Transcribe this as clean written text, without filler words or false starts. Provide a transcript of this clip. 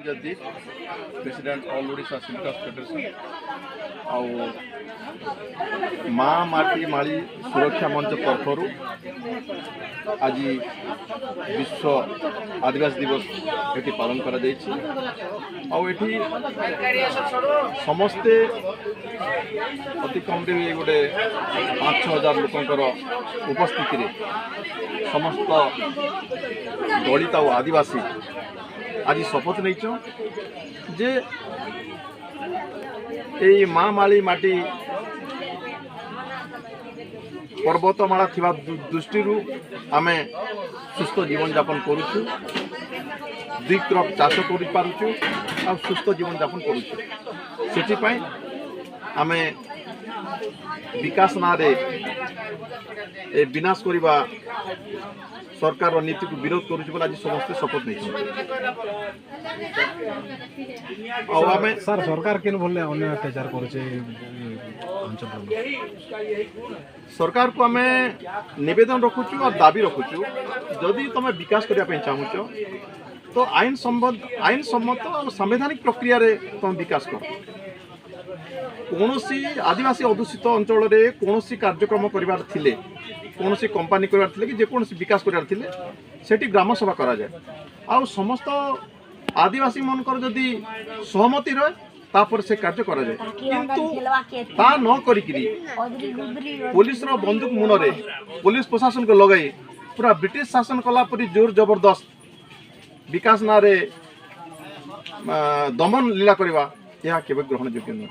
जदीप president all Odisha silk federation आउ माँ माटी माली सुरक्षा मंच तरफ आज विश्व आदिवासी दिवस ये पालन कर समस्ते अति कम गोटे 5-6 हजार लोकंर उपस्थिति समस्त दलित और आदिवासी आज शपथ नहीं जे ये माँ माली माटी पर्वतमाला थिबा दृष्टि आमे सुस्थ जीवन यापन करुचु दुई क्रप चाष कर सुस्थ जीवन यापन करुचु आमे विकास ना रे ए विनाश करवा सरकार नीति को विरोध करुचु आज समस्ते शपथ नहीं सर सरकार केन बोले अन्य अत्याचार करुचे सरकार को आम निवेदन रखुचु और दाबी रखुचु जदि तुम विकास करने चाहूच तो आईन सम्मत और संवैधानिक प्रक्रिया रे तुम विकास कर कौनसी आदिवासी अधूषित अंचल रे कौनसी कार्यक्रम करिवार थिले कौनसी कंपनी करिवार थिले कि जेकोसी विकास करिवार थिले सेठी ग्राम सभा करा जाए आ समस्त आदिवासी मनकर जदि सहमति रहे तापर से कार्य करा जाए किंतु ता न करिकरी पुलिस रो बंदूक मुन रे पुलिस प्रशासन को लगाई पूरा ब्रिटिश शासन कला परी जोर जबरदस्त विकास ना रे दमन लीला करवा यह केवल ग्रहण योग्य नहीं।